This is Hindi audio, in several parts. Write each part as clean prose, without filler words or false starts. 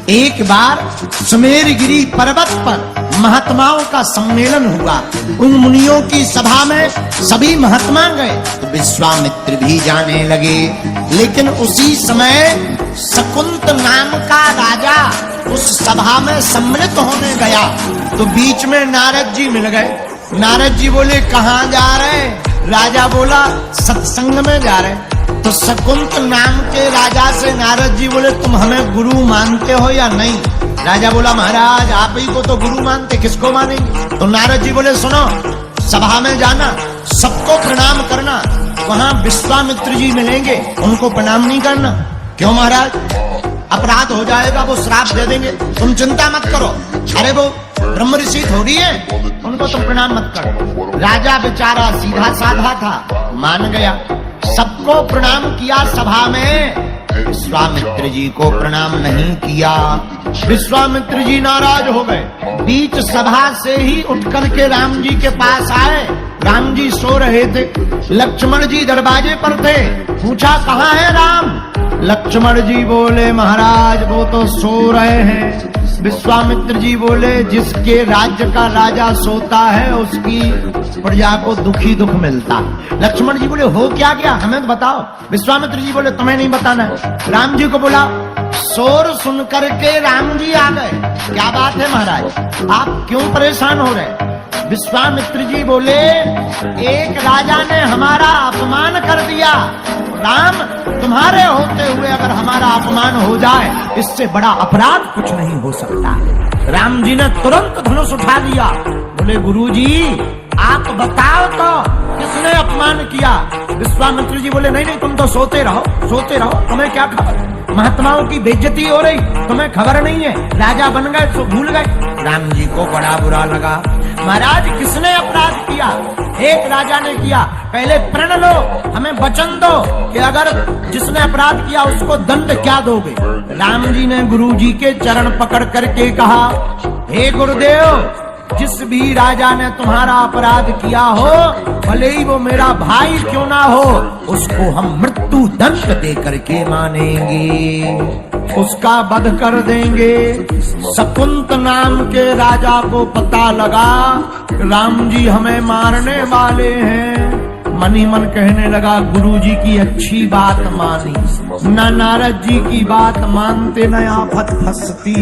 एक बार सुमेरगिरी पर्वत पर महात्माओं का सम्मेलन हुआ। उन मुनियों की सभा में सभी महात्मा गए तो विश्वामित्र भी जाने लगे। लेकिन उसी समय शकुंत नाम का राजा उस सभा में सम्मिलित होने गया तो बीच में नारद जी मिल गए। नारद जी बोले कहाँ जा रहे? राजा बोला सत्संग में जा रहे। तो शकुंत नाम के राजा से नारद जी बोले तुम हमें गुरु मानते हो या नहीं? राजा बोला महाराज आप ही को तो गुरु मानते, किसको मानेंगे? तो नारद जी बोले सुनो, सभा में जाना, सबको प्रणाम करना, वहाँ विश्वामित्र जी मिलेंगे, उनको प्रणाम नहीं करना। क्यों महाराज? अपराध हो जाएगा, वो श्राप दे देंगे। तुम चिंता मत करो, अरे वो ब्रह्म ऋषि थोड़ी है, उनको तुम प्रणाम मत करो। राजा बेचारा सीधा साधा था, मान गया, सबको प्रणाम किया। सभा में विश्वामित्र जी को प्रणाम नहीं किया। विश्वामित्र जी नाराज हो गए। बीच सभा से ही उठ करके राम जी के पास आए। राम जी सो रहे थे, लक्ष्मण जी दरवाजे पर थे। पूछा कहाँ है राम? लक्ष्मण जी बोले महाराज वो तो सो रहे हैं। विश्वामित्र जी बोले जिसके राज्य का राजा सोता है उसकी प्रजा को दुखी दुख मिलता। लक्ष्मण जी बोले हो क्या गया, हमें तो बताओ। विश्वामित्र जी बोले तुम्हें नहीं बताना है। राम जी को बोला। शोर सुन करके राम जी आ गए। क्या बात है महाराज, आप क्यों परेशान हो रहे? विश्वामित्र जी बोले एक राजा ने हमारा अपमान कर दिया। राम तुम्हारे होते हुए अगर हमारा अपमान हो जाए इससे बड़ा अपराध कुछ नहीं हो सकता। राम जी ने तुरंत धनुष उठा लिया। बोले गुरुजी आप बताओ तो किसने अपमान किया? विश्वामित्र जी बोले नहीं नहीं तुम तो सोते रहो, सोते रहो, तुम्हें क्या खबर? महात्माओं की बेइज्जती हो रही, तुम्हें खबर नहीं है? राजा बन गए तो भूल गए। राम जी को बड़ा बुरा लगा। महाराज किसने अपराध किया? एक राजा ने किया। पहले प्रण लो, हमें वचन दो कि अगर जिसने अपराध किया उसको दंड क्या दोगे? राम जी ने गुरु जी के चरण पकड़ करके कहा हे गुरुदेव, जिस भी राजा ने तुम्हारा अपराध किया हो, भले ही वो मेरा भाई क्यों ना हो, उसको हम मृत्यु दंड दे करके मानेंगे, उसका वध कर देंगे। शकुंत नाम के राजा को पता लगा राम जी हमें मारने वाले हैं। मन ही मन कहने लगा गुरुजी की अच्छी बात मानी, न नारद जी की बात मानते न आफत फंसती।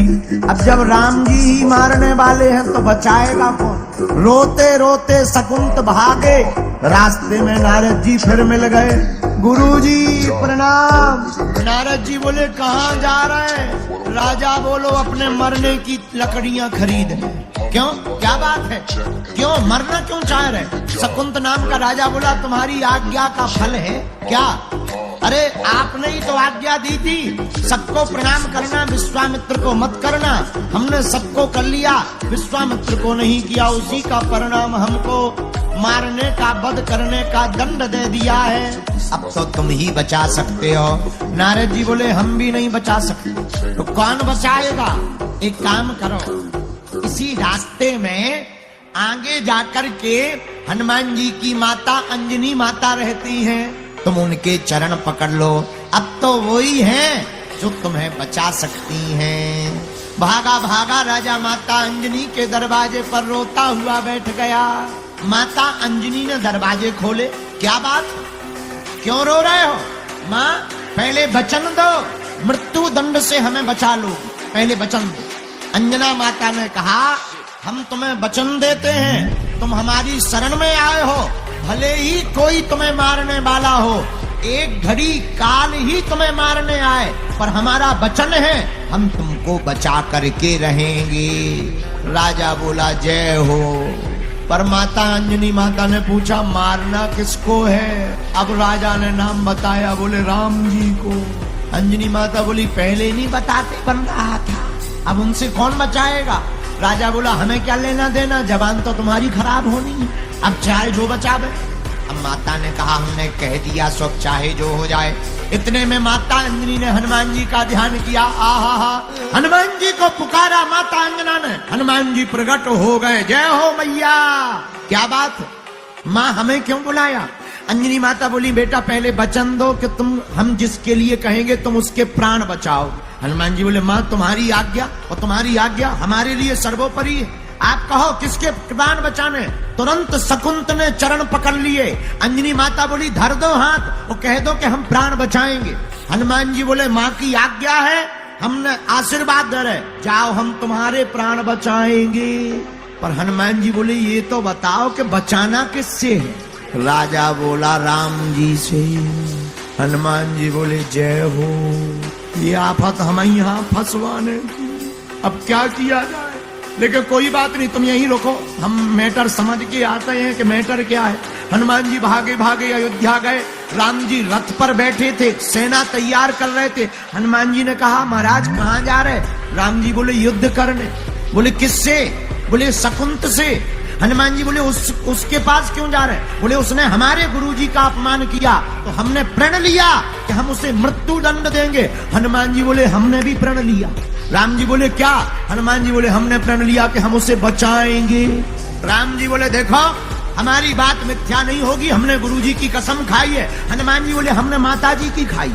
अब जब राम जी ही मारने वाले हैं तो बचाएगा कौन? रोते रोते शकुंत भागे। रास्ते में नारद जी फिर मिल गए। गुरुजी प्रणाम। नारद जी बोले कहाँ जा रहे हैं? राजा बोलो अपने मरने की लकड़ियां खरीदने। क्यों, क्या बात है? क्यों मरना क्यों चाह रहे? शकुंत नाम का राजा बोला तुम्हारी आज्ञा का फल है क्या? अरे आपने ही तो आज्ञा दी थी सबको प्रणाम करना, विश्वामित्र को मत करना। हमने सबको कर लिया, विश्वामित्र को नहीं किया, उसी का परिणाम हमको मारने का, वध करने का दंड दे दिया है। अब तो तुम ही बचा सकते हो। नारद जी बोले हम भी नहीं बचा सकते। तो कौन बचाएगा? एक काम करो, इसी रास्ते में आगे जाकर के हनुमान जी की माता अंजनी माता रहती हैं, तुम उनके चरण पकड़ लो। अब तो वही हैं जो तुम्हें बचा सकती हैं। भागा भागा राजा माता अंजनी के दरवाजे पर रोता हुआ बैठ गया। माता अंजनी ने दरवाजे खोले। क्या बात, क्यों रो रहे हो? माँ पहले वचन दो, मृत्यु दंड से हमें बचा लो, पहले वचन दो। अंजना माता ने कहा हम तुम्हें वचन देते हैं, तुम हमारी शरण में आए हो, भले ही कोई तुम्हें मारने वाला हो, एक घड़ी काल ही तुम्हें मारने आए, पर हमारा वचन है हम तुमको बचा करके रहेंगे। राजा बोला जय हो। पर माता अंजनी माता ने पूछा मारना किसको है? अब राजा ने नाम बताया, बोले राम जी को। अंजनी माता बोली पहले नहीं बताते बन रहा था, अब उनसे कौन बचाएगा? राजा बोला हमें क्या लेना देना, जबान तो तुम्हारी खराब होनी है, अब चाहे जो बचावे। अब माता ने कहा हमने कह दिया, सब चाहे जो हो जाए। इतने में माता अंजनी ने हनुमान जी का ध्यान किया। आहा, हनुमान जी को पुकारा माता अंजना ने, हनुमान जी प्रकट हो गए। जय हो मैया। क्या बात, माँ हमें क्यों बुलाया? अंजनी माता बोली बेटा पहले वचन दो कि तुम हम जिसके लिए कहेंगे तुम उसके प्राण बचाओ। हनुमान जी बोले माँ तुम्हारी आज्ञा, और तुम्हारी आज्ञा हमारे लिए सर्वोपरि है। आप कहो किसके प्राण बचाने। तुरंत शकुंत ने चरण पकड़ लिए। अंजनी माता बोली धर दो हाथ और कह दो कि हम प्राण बचाएंगे। हनुमान जी बोले माँ की आज्ञा है, हमने आशीर्वाद दे रहे, जाओ हम तुम्हारे प्राण बचाएंगे। पर हनुमान जी बोले ये तो बताओ कि बचाना किससे है। राजा बोला राम जी से। हनुमान जी बोले जय हो, ये आफत हमें यहाँ फंसवाने की, अब क्या किया जाए। लेकिन कोई बात नहीं, तुम यहीं रुको, हम मैटर समझ के आते हैं कि मैटर क्या है। हनुमान जी भागे भागे अयोध्या गए। राम जी रथ पर बैठे थे, सेना तैयार कर रहे थे। हनुमान जी ने कहा महाराज कहाँ जा रहे। राम जी बोले युद्ध करने। बोले किससे। बोले शकुंत से। हनुमान जी बोले उसके पास क्यों जा रहे। बोले उसने हमारे गुरुजी का अपमान किया तो हमने प्रण लिया कि हम उसे मृत्यु दंड देंगे। हनुमान जी बोले हमने भी प्रण लिया। राम जी बोले क्या। हनुमान जी बोले हमने प्रण लिया कि हम उसे बचाएंगे। राम जी बोले देखो हमारी बात मिथ्या नहीं होगी, हमने गुरुजी की कसम खाई है। हनुमान जी बोले हमने माता जी की खाई।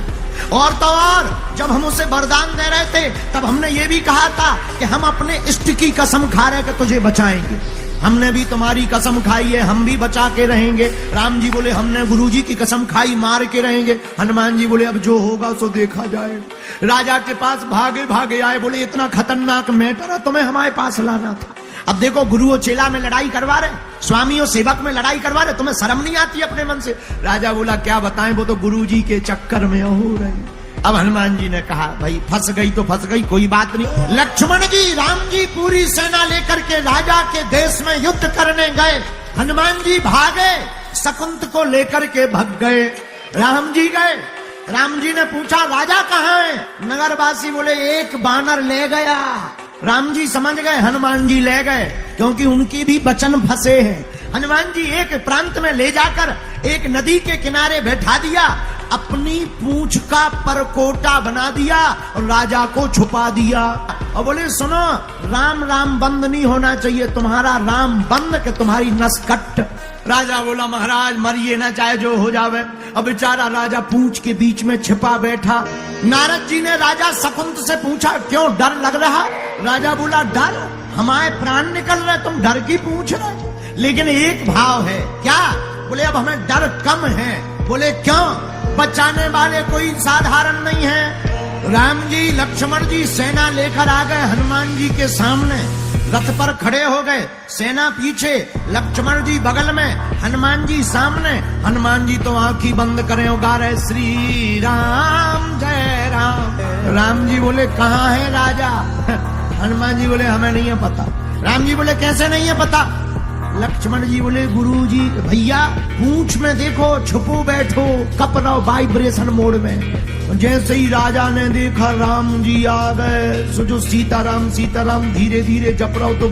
और तो और जब हम उसे वरदान दे रहे थे तब हमने ये भी कहा था कि हम अपने इष्ट की कसम खा रहे कि तुझे बचाएंगे। हमने भी तुम्हारी कसम खाई है, हम भी बचा के रहेंगे। राम जी बोले हमने गुरुजी की कसम खाई, मार के रहेंगे। हनुमान जी बोले अब जो होगा सो देखा जाए। राजा के पास भागे भागे आए। बोले इतना खतरनाक मैटर है, तुम्हें हमारे पास लाना था। अब देखो गुरु और चेला में लड़ाई करवा रहे, स्वामी और सेवक में लड़ाई करवा रहे, तुम्हें शर्म नहीं आती अपने मन से। राजा बोला क्या बताएं, वो तो गुरुजी के चक्कर में हो रही। अब हनुमान जी ने कहा भाई फंस गई तो फंस गई, कोई बात नहीं। लक्ष्मण जी राम जी पूरी सेना लेकर के राजा के देश में युद्ध करने गए। हनुमान जी भागे, शकुंत को लेकर के भाग गए। राम जी गए। राम जी ने पूछा राजा कहाँ है। नगरवासी बोले एक बानर ले गया। राम जी समझ गए हनुमान जी ले गए, क्योंकि उनकी भी वचन फंसे हैं। हनुमान जी एक प्रांत में ले जाकर एक नदी के किनारे बैठा दिया, अपनी पूंछ का परकोटा बना दिया और राजा को छुपा दिया। और बोले सुनो राम राम बंद नहीं होना चाहिए, तुम्हारा राम बंद के तुम्हारी नस कट। राजा बोला महाराज मरिए ना, चाहे जो हो जावे। अब बेचारा राजा पूंछ के बीच में छिपा बैठा। नारद जी ने राजा शकुंत से पूछा क्यों डर लग रहा। राजा बोला डर, हमारे प्राण निकल रहे, तुम डर की पूछ रहे। लेकिन एक भाव है क्या। बोले अब हमें डर कम है। बोले क्यों। बचाने वाले कोई साधारण नहीं है। राम जी लक्ष्मण जी सेना लेकर आ गए हनुमान जी के सामने, रथ पर खड़े हो गए, सेना पीछे, लक्ष्मण जी बगल में, हनुमान जी सामने। हनुमान जी तो आंखी बंद करे गा रहे श्री राम जय राम। राम जी बोले कहाँ है राजा। हनुमान जी बोले हमें नहीं है पता। राम जी बोले कैसे नहीं है पता। लक्ष्मण जी बोले गुरु जी भैया पूंछ में देखो, छुपो बैठो, कप रहो वाइब्रेशन मोड में। जैसे ही राजा ने देखा राम जी आ गए, सो जो सीताराम सीताराम धीरे धीरे जप रहो तो